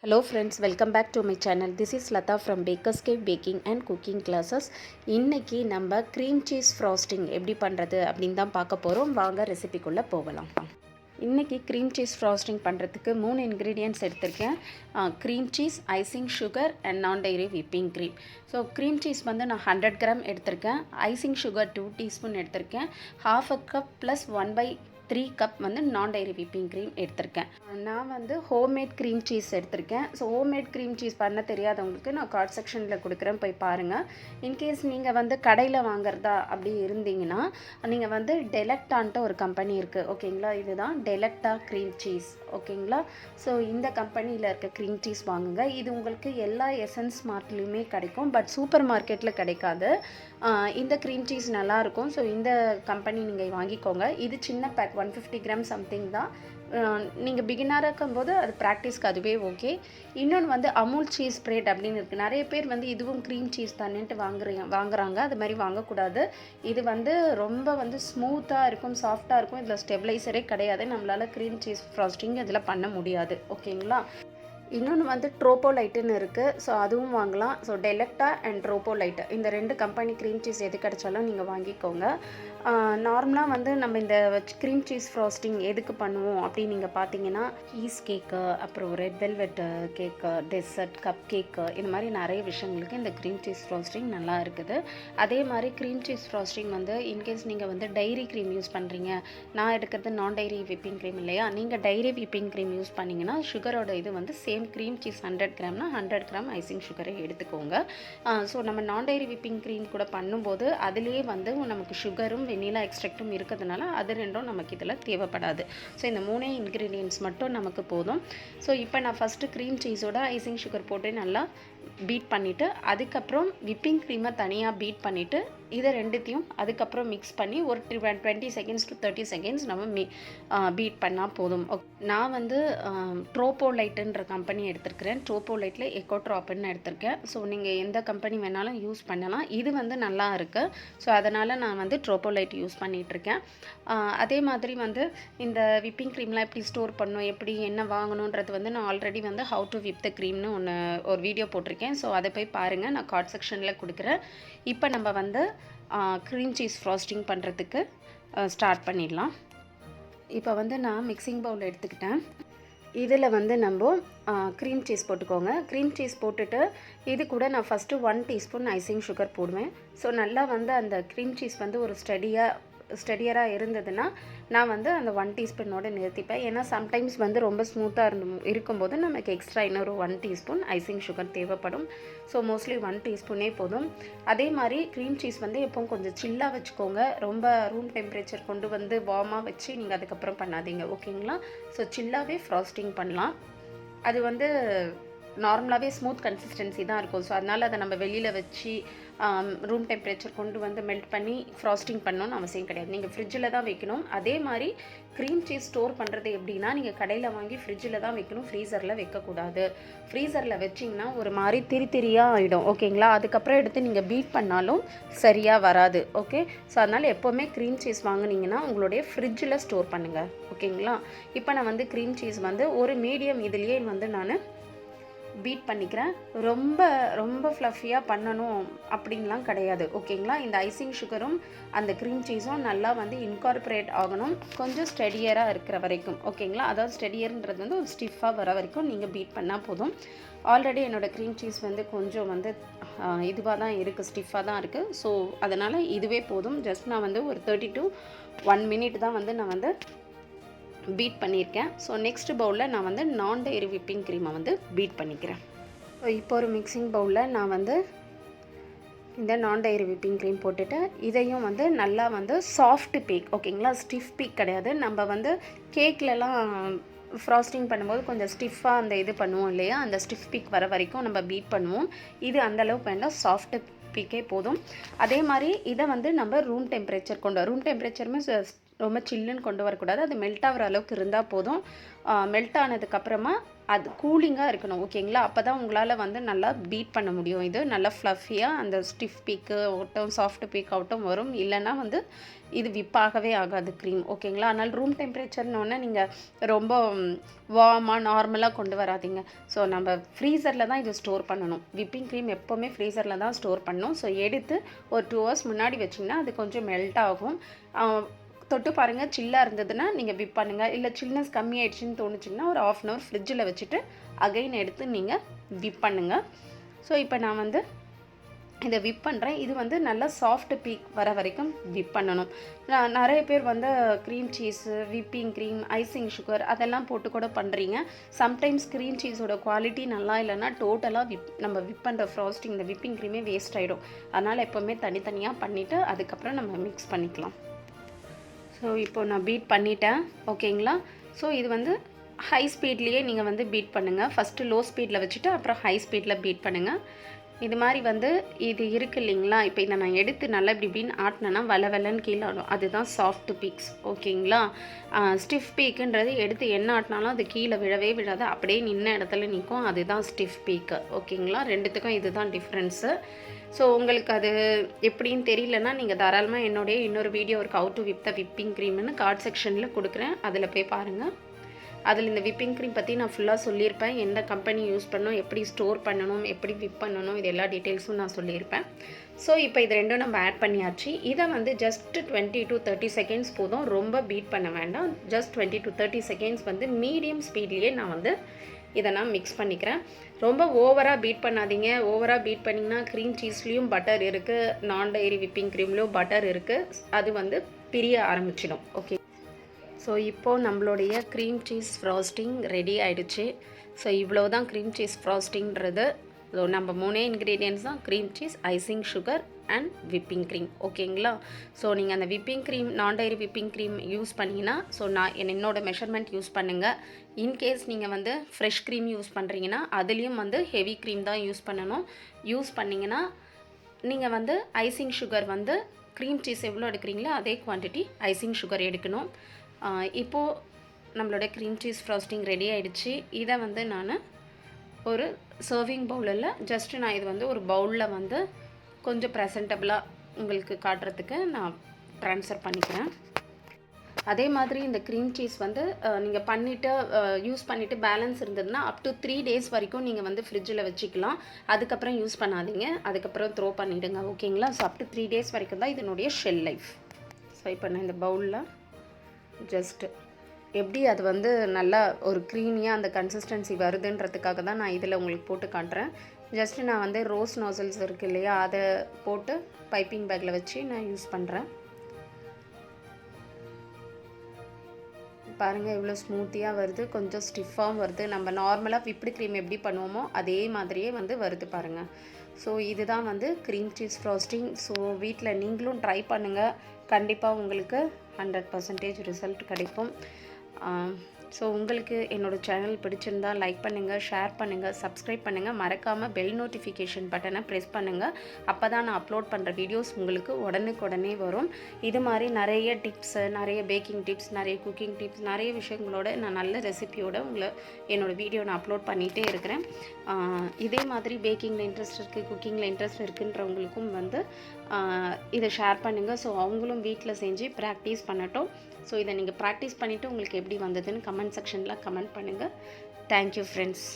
Hello friends, welcome back to my channel. This is Lata from Baker's Cave Baking and Cooking Classes. இன்னைக்கு நம்ம cream cheese frosting எப்படி பண்ணுறது அப்படின்னு தான் பார்க்க போகிறோம். வாங்க ரெசிபிக்குள்ளே போகலாம். இன்றைக்கி க்ரீம் சீஸ் ஃப்ராஸ்டிங் பண்ணுறதுக்கு 3 இன்க்ரீடியன்ட்ஸ் எடுத்திருக்கேன். Cream cheese, icing sugar and non dairy whipping cream. So cream cheese வந்து நான் 100 கிராம் எடுத்திருக்கேன். ஐசிங் சுகர் 2 டீஸ்பூன் எடுத்திருக்கேன். ½ கப் ப்ளஸ் 1/3 கப் வந்து நான் டைரி விப்பிங் க்ரீம் எடுத்திருக்கேன். நான் வந்து ஹோம்மேட் க்ரீம் சீஸ் எடுத்திருக்கேன். ஸோ ஹோம்மேட் க்ரீம் சீஸ் பண்ண தெரியாதவங்களுக்கு நான் கார்ட் செக்ஷனில் கொடுக்குறேன், போய் பாருங்கள். இன்கேஸ் நீங்கள் வந்து கடையில் வாங்குறதா அப்படி இருந்தீங்கன்னா நீங்கள் வந்து டெலக்டான்ட்டு ஒரு கம்பெனி இருக்குது, ஓகேங்களா? இதுதான் டெலக்டா க்ரீம் சீஸ், ஓகேங்களா? ஸோ இந்த கம்பெனியில் இருக்க க்ரீம் சீஸ் வாங்குங்க. இது உங்களுக்கு எல்லா எசன்ஸ் மார்ட்லேயுமே கிடைக்கும், பட் சூப்பர் மார்க்கெட்டில் கிடைக்காது. இந்த க்ரீம் சீஸ் நல்லாயிருக்கும். ஸோ இந்த கம்பெனி நீங்கள் வாங்கிக்கோங்க. இது சின்ன பேக் 150 கிராம் சம்திங் தான். நீங்கள் பிகினராக இருக்கும்போது அது ப்ராக்டிஸ்க்கு அதுவே ஓகே. இன்னொன்று வந்து அமுல் சீஸ் ஸ்ப்ரெட் அப்படின்னு இருக்குது. நிறைய பேர் வந்து இதுவும் க்ரீம் சீஸ் தானேன்ட்டு வாங்குறாங்க. அது மாதிரி வாங்கக்கூடாது. இது வந்து ரொம்ப வந்து ஸ்மூத்தாக இருக்கும், சாஃப்டாக இருக்கும். இதில் ஸ்டெபிளைசரே கிடையாது. நம்மளால் க்ரீம் சீஸ் ஃப்ராஸ்டிங் இதில் பண்ண முடியாது, ஓகேங்களா? இன்னொன்று வந்து ட்ரோபோலைட்டுன்னு இருக்குது. ஸோ அதுவும் வாங்கலாம். ஸோ டெலக்டா அண்ட் ட்ரோபோலைட் இந்த 2 கம்பெனி க்ரீம் சீஸ் எது கிடைச்சாலும் நீங்கள் வாங்கிக்கோங்க. நார்மலாக வந்து நம்ம இந்த க்ரீம் சீஸ் ஃப்ராஸ்டிங் எதுக்கு பண்ணுவோம் அப்படின்னு நீங்கள் பார்த்தீங்கன்னா, சீஸ் கேக்கு, அப்புறம் ரெட் வெல்வெட் கேக்கு, டெசர்ட், கப் கேக்கு, இது மாதிரி நிறைய விஷயங்களுக்கு இந்த க்ரீம் சீஸ் ஃப்ராஸ்டிங் நல்லா இருக்குது. அதே மாதிரி க்ரீம் சீஸ் ஃப்ராஸ்டிங் வந்து இன்கேஸ் நீங்கள் வந்து டைரி க்ரீம் யூஸ் பண்ணுறீங்க, நான் எடுக்கிறது நான் டைரி விப்பிங் க்ரீம் இல்லையா, நீங்கள் டைரி விப்பிங் க்ரீம் யூஸ் பண்ணிங்கன்னா சுகரோட இது வந்து சேம் க்ரீம் சீஸ் 100 கிராம்னா 100 கிராம் ஐசிங் சுகரை எடுத்துக்கோங்க. ஸோ நம்ம நான் டைரி விப்பிங் க்ரீம் கூட பண்ணும்போது அதுலேயே வந்து நமக்கு சுகரும் வெனிலா எக்ஸ்ட்ராக்டும் இருக்கிறதுனால அது ரெண்டும் நமக்கு இதில் தேவைப்படாது. ஸோ இந்த 3 இன்க்ரீடியன்ட்ஸ் மட்டும் நமக்கு போதும். ஸோ இப்போ நான் ஃபஸ்ட்டு க்ரீம் சீஸோட ஐசிங் சுகர் போட்டு நல்லா பீட் பண்ணிவிட்டு, அதுக்கப்புறம் விப்பிங் க்ரீமை தனியாக பீட் பண்ணிவிட்டு, இதை ரெண்டுத்தையும் அதுக்கப்புறம் மிக்ஸ் பண்ணி ஒரு 20 செகண்ட்ஸ் டு 30 செகண்ட்ஸ் நம்ம பீட் பண்ணால் போதும். நான் வந்து ட்ரோபோலைட்டுன்ற கம்பெனி எடுத்திருக்கிறேன். ட்ரோபோலைட்டில் எக்கோட்ராப்னு எடுத்திருக்கேன். ஸோ நீங்கள் எந்த கம்பெனி வேணாலும் யூஸ் பண்ணலாம். இது வந்து நல்லா இருக்குது. ஸோ அதனால் நான் வந்து ட்ரோபோலைட் யூஸ் பண்ணிகிட்ருக்கேன். அதே மாதிரி வந்து இந்த விப்பிங் க்ரீம்லாம் எப்படி ஸ்டோர் பண்ணணும், எப்படி என்ன வாங்கணுன்றது வந்து நான் ஆல்ரெடி வந்து ஹவு டு விப் த க்ரீம்னு ஒரு வீடியோ போட்டிருக்கேன். ஸோ அதை போய் பாருங்கள், நான் கார்ட் செக்ஷனில் கொடுக்குறேன். இப்போ நம்ம வந்து க்ரீம் சீஸ் ஃப்ராஸ்டிங் பண்ணுறதுக்கு ஸ்டார்ட் பண்ணிடலாம். இப்போ வந்து நான் மிக்சிங் பவுல் எடுத்துக்கிட்டேன். இதில் வந்து நம்ம க்ரீம் சீஸ் போட்டுக்கோங்க. க்ரீம் சீஸ் போட்டுட்டு இது கூட நான் ஃபஸ்ட்டு 1 டீஸ்பூன் ஐசிங் சுகர் போடுவேன். ஸோ நல்லா வந்து அந்த க்ரீம் சீஸ் வந்து ஒரு ஸ்டெடியராக இருந்ததுன்னா நான் வந்து அந்த 1 டீஸ்பூனோடு நிறுத்திப்பேன். ஏன்னா சம்டைம்ஸ் வந்து ரொம்ப ஸ்மூத்தாக இருக்கும்போது நமக்கு எக்ஸ்ட்ரா இன்னொரு 1 டீஸ்பூன் ஐசிங் சுகர் தேவைப்படும். ஸோ மோஸ்ட்லி 1 டீஸ்பூனே போதும். அதே மாதிரி க்ரீம் சீஸ் வந்து எப்போவும் கொஞ்சம் சில்லாக வச்சுக்கோங்க. ரொம்ப ரூம் டெம்பரேச்சர் கொண்டு வந்து வார்மாக வச்சு நீங்கள் அதுக்கப்புறம் பண்ணாதீங்க, ஓகேங்களா? ஸோ சில்லாகவே ஃப்ராஸ்டிங் பண்ணலாம். அது வந்து நார்மலாகவே ஸ்மூத் கன்சிஸ்டன்சி தான் இருக்கும். ஸோ அதனால் அதை நம்ம வெளியில் வச்சு ரூம் டெம்பரேச்சர் கொண்டு வந்து மெல்ட் பண்ணி ஃப்ராஸ்டிங் பண்ணணும்னு அவசியம் கிடையாது. நீங்கள் ஃப்ரிட்ஜில் தான் வைக்கணும். அதே மாதிரி க்ரீம் சீஸ் ஸ்டோர் பண்ணுறது எப்படின்னா, நீங்கள் கடையில் வாங்கி ஃப்ரிட்ஜில் தான் வைக்கணும், ஃப்ரீசரில் வைக்கக்கூடாது. ஃப்ரீசரில் வச்சிங்கன்னா ஒரு மாதிரி திரியாக ஆகிடும், ஓகேங்களா? அதுக்கப்புறம் எடுத்து நீங்கள் பீட் பண்ணாலும் சரியாக வராது, ஓகே? ஸோ அதனால் எப்போவுமே க்ரீம் சீஸ் வாங்கினீங்கன்னா உங்களுடைய ஃப்ரிட்ஜில் ஸ்டோர் பண்ணுங்கள், ஓகேங்களா? இப்போ நான் வந்து க்ரீம் சீஸ் வந்து ஒரு மீடியம் இதுலேயே வந்து நான் பீட் பண்ணிக்கிறேன். ரொம்ப ரொம்ப ஃப்ளஃபியாக பண்ணணும் அப்படின்லாம் கிடையாது, ஓகேங்களா? இந்த ஐசிங் சுகரும் அந்த க்ரீம் சீஸும் நல்லா வந்து இன்கார்பரேட் ஆகணும், கொஞ்சம் ஸ்டெடியராக இருக்கிற வரைக்கும், ஓகேங்களா? அதாவது ஸ்டெடியர்ன்றது வந்து ஒரு ஸ்டிஃபாக வர வரைக்கும் நீங்கள் பீட் பண்ணால் போதும். ஆல்ரெடி என்னோடய க்ரீம் சீஸ் வந்து கொஞ்சம் வந்து இதுவாக தான் இருக்குது, ஸ்டிஃபாக தான் இருக்குது. ஸோ அதனால் இதுவே போதும். ஜஸ்ட் நான் வந்து ஒரு 30 to 1 minute தான் வந்து நான் வந்து பீட் பண்ணியிருக்கேன். ஸோ நெக்ஸ்ட் பவுலில் நான் வந்து நான் டைரி விப்பிங் க்ரீமை வந்து பீட் பண்ணிக்கிறேன். ஸோ இப்போ ஒரு மிக்சிங் பவுலில் நான் வந்து இந்த நான் டைரி விப்பிங் க்ரீம் போட்டுட்டு இதையும் வந்து நல்லா வந்து சாஃப்ட் பீக், ஓகேங்களா? ஸ்டிஃப் பீக் கிடையாது. நம்ம வந்து கேக்லலாம் ஃப்ராஸ்டிங் பண்ணும்போது கொஞ்சம் ஸ்டிஃபாக அந்த இது பண்ணுவோம் இல்லையா, அந்த ஸ்டிஃப் பீக் வர வரைக்கும் நம்ம பீட் பண்ணுவோம். இது அந்தளவுக்கு வேண்டாம், சாஃப்ட் பீக்கே போதும். அதே மாதிரி இதை வந்து நம்ம ரூம் டெம்பரேச்சருமே ரொம்ப சில்லுன்னு கொண்டு வரக்கூடாது. அது மெல்ட் ஆகிற அளவுக்கு இருந்தால் போதும். மெல்ட் ஆனதுக்கப்புறமா அது கூலிங்காக இருக்கணும் ஓகேங்களா. அப்போ தான் உங்களால் வந்து நல்லா பீட் பண்ண முடியும். இது நல்லா ஃப்ளஃபியாக அந்த ஸ்டிஃப் பீக்கு ஆகட்டும் சாஃப்ட் பீக் ஆகட்டும் வரும். இல்லைன்னா வந்து இது விப்பாகவே ஆகாது க்ரீம் ஓகேங்களா. அதனால் ரூம் டெம்பரேச்சர்னோடனே நீங்கள் ரொம்ப வார்மாக நார்மலாக கொண்டு வராதிங்க. ஸோ நம்ம ஃப்ரீசரில் தான் இது ஸ்டோர் பண்ணணும். விப்பிங் க்ரீம் எப்போவுமே ஃப்ரீசரில் தான் ஸ்டோர் பண்ணணும். ஸோ எடுத்து ஒரு 2 hours முன்னாடி வச்சிங்கன்னா அது கொஞ்சம் மெல்ட் ஆகும். தொட்டு பாருங்கள், சில்லாக இருந்ததுன்னா நீங்கள் விப் பண்ணுங்கள். இல்லை சில்னஸ் கம்மியாயிடுச்சுன்னு தோணுச்சிங்கன்னா ஒரு 1/2 hour ஃப்ரிட்ஜில் வச்சுட்டு அகைன் எடுத்து நீங்கள் விப் பண்ணுங்கள். ஸோ இப்போ நான் வந்து இதை விப் பண்ணுறேன். இது வந்து நல்லா சாஃப்ட் பீக் வர வரைக்கும் விப் பண்ணணும். நிறைய பேர் வந்து cream cheese, whipping cream, icing sugar அதெல்லாம் போட்டு கூட பண்ணுறீங்க. சம்டைம்ஸ் க்ரீம் சீஸோட குவாலிட்டி நல்லா இல்லைன்னா டோட்டலாக நம்ம விப் பண்ணுற ஃப்ராஸ்டிங் இந்த விப்பிங் க்ரீமே வேஸ்ட் ஆகிடும். அதனால் எப்போவுமே தனித்தனியாக பண்ணிவிட்டு அதுக்கப்புறம் நம்ம மிக்ஸ் பண்ணிக்கலாம். ஸோ இப்போது நான் பீட் பண்ணிட்டேன் ஓகேங்களா. ஸோ இது வந்து ஹை ஸ்பீட்லேயே நீங்கள் வந்து பீட் பண்ணுங்கள். ஃபஸ்ட்டு லோ ஸ்பீடில் வச்சுட்டு அப்புறம் ஹை ஸ்பீடில் பீட் பண்ணுங்கள். இது மாதிரி வந்து இது இருக்குது இல்லைங்களா. இப்போ இதை நான் எடுத்து நல்லா இப்படி இப்படின்னு ஆட்டினேன்னா வெலன்னு கீழே ஆடும். அதுதான் சாஃப்ட் பீக்ஸ் ஓகேங்களா. ஸ்டிஃப் பீக்குன்றது எடுத்து என்ன ஆட்டினாலும் அது கீழே விழவே விழாது, அப்படியே நின்ன இடத்துல நிற்கும். அதுதான் ஸ்டிஃப் பீக்கு ஓகேங்களா. ரெண்டுத்துக்கும் இதுதான் டிஃப்ரென்ஸு. ஸோ உங்களுக்கு அது எப்படின்னு தெரியலன்னா நீங்கள் தாராளமாக என்னுடைய இன்னொரு வீடியோ இருக்குது, ஹவ் டு விப் த விப்பிங் க்ரீம்னு கார்ட் செக்ஷனில் கொடுக்குறேன். அதில் போய் பாருங்கள். அதில் இந்த விப்பிங் க்ரீம் பற்றி நான் ஃபுல்லாக சொல்லியிருப்பேன். எந்த கம்பெனி யூஸ் பண்ணணும், எப்படி ஸ்டோர் பண்ணணும், எப்படி விப் பண்ணணும், இது எல்லா டீட்டெயில்ஸும் நான் சொல்லியிருப்பேன். ஸோ இப்போ இது ரெண்டும் நம்ம ஆட் பண்ணியாச்சு. இதை வந்து ஜஸ்ட் 20 to 30 seconds போதும், ரொம்ப பீட் பண்ண வேண்டாம். ஜஸ்ட் 20 to 30 seconds வந்து மீடியம் ஸ்பீட்லேயே நான் வந்து இதை நான் மிக்ஸ் பண்ணிக்கிறேன். ரொம்ப ஓவராக பீட் பண்ணாதீங்க. ஓவராக பீட் பண்ணிங்கன்னா க்ரீம் சீஸ்லேயும் பட்டர் இருக்குது, நான் டைரி விப்பிங் க்ரீம்லேயும் பட்டர் இருக்குது, அது வந்து பிரிய ஆரம்பிச்சிடும் ஓகே. ஸோ இப்போது நம்மளுடைய க்ரீம் சீஸ் ஃப்ராஸ்டிங் ரெடி ஆகிடுச்சு. ஸோ இவ்வளோ தான் க்ரீம் சீஸ் ஃப்ராஸ்டிங்கிறது. ஸோ நம்ம 3 இன்க்ரீடியன்ட்ஸ் தான், cream cheese, icing sugar and whipping cream ஓகேங்களா. ஸோ நீங்கள் அந்த விப்பிங் க்ரீம் நான் டைரி விப்பிங் க்ரீம் யூஸ் பண்ணிங்கன்னா ஸோ என்னோட மெஷர்மெண்ட் யூஸ் பண்ணுங்கள். இன்கேஸ் நீங்கள் வந்து ஃப்ரெஷ் க்ரீம் யூஸ் பண்ணுறீங்கன்னா அதுலேயும் வந்து ஹெவி க்ரீம் தான் யூஸ் பண்ணணும். யூஸ் பண்ணிங்கன்னா நீங்கள் வந்து ஐசிங் சுகர் வந்து க்ரீம் சீஸ் எவ்வளோ எடுக்கிறீங்களோ அதே குவான்டிட்டி ஐசிங் சுகர் எடுக்கணும். இப்போது நம்மளோட க்ரீம் சீஸ் ஃப்ராஸ்டிங் ரெடி ஆகிடுச்சு. இதை வந்து நான் ஒரு சர்விங் பவுலில் ஜஸ்ட்டு நான் இது வந்து ஒரு பவுலில் வந்து கொஞ்சம் ப்ரெசன்டபுளாக உங்களுக்கு காட்டுறதுக்கு நான் ட்ரான்ஸ்ஃபர் பண்ணிக்கிறேன். அதே மாதிரி இந்த க்ரீம் சீஸ் வந்து நீங்கள் பண்ணிவிட்டு யூஸ் பண்ணிவிட்டு பேலன்ஸ் இருந்ததுன்னா அப் டு 3 days வரைக்கும் நீங்கள் வந்து ஃப்ரிட்ஜில் வச்சுக்கலாம். அதுக்கப்புறம் யூஸ் பண்ணாதீங்க, அதுக்கப்புறம் த்ரோ பண்ணிவிடுங்க ஓகேங்களா. ஸோ அப் டு 3 days வரைக்கும் தான் இதனுடைய ஷெல் லைஃப். ஸோ இப்போ நான் இந்த பவுலில் ஜஸ்ட்டு எப்படி அது வந்து நல்லா ஒரு க்ரீமியாக அந்த கன்சிஸ்டன்சி வருதுன்றதுக்காக தான் நான் இதில் உங்களுக்கு போட்டு காட்டுறேன். ஜஸ்ட்டு நான் வந்து ரோஸ் நாசல்ஸ் இருக்குது இல்லையா, அதை போட்டு பைப்பிங் பேக்கில் வச்சு நான் யூஸ் பண்ணுறேன். பாருங்கள் எவ்வளோ ஸ்மூத்தியாக வருது, கொஞ்சம் ஸ்டிஃபாகவும் வருது. நம்ம நார்மலாக விப்டு க்ரீம் எப்படி பண்ணுவோமோ அதே மாதிரியே வந்து வருது பாருங்கள். ஸோ இதுதான் வந்து க்ரீம் சீஸ் ஃப்ராஸ்டிங். ஸோ வீட்டில் நீங்களும் ட்ரை பண்ணுங்கள், கண்டிப்பாக உங்களுக்கு 100% ரிசல்ட் கிடைக்கும். ஸோ உங்களுக்கு என்னோடய சேனல் பிடிச்சிருந்தால் லைக் பண்ணுங்கள், ஷேர் பண்ணுங்கள், சப்ஸ்கிரைப் பண்ணுங்கள். மறக்காமல் பெல் நோட்டிஃபிகேஷன் பட்டனை ப்ரெஸ் பண்ணுங்கள். அப்போ தான் நான் அப்லோட் பண்ணுற வீடியோஸ் உங்களுக்கு உடனுக்குடனே வரும். இது மாதிரி நிறைய டிப்ஸு, நிறைய பேக்கிங் டிப்ஸ், நிறைய குக்கிங் டிப்ஸ், நிறைய விஷயங்களோட நான் நல்ல ரெசிபியோடு என்னோடய வீடியோ நான் அப்லோட் பண்ணிகிட்டே இருக்கிறேன். இதே மாதிரி பேக்கிங்கில் இன்ட்ரெஸ்ட் இருக்குது, குக்கிங்கில் இன்ட்ரெஸ்ட் இருக்குன்றவங்களுக்கும் வந்து இதை ஷேர் பண்ணுங்கள். ஸோ அவங்களும் வீட்டில் செஞ்சு ப்ராக்டிஸ் பண்ணட்டும். ஸோ இதை நீங்கள் ப்ராக்டிஸ் பண்ணிவிட்டு உங்களுக்கு எப்படி வந்ததுன்னு கமெண்ட் செக்ஷனில் கமெண்ட் பண்ணுங்கள். Thank you friends.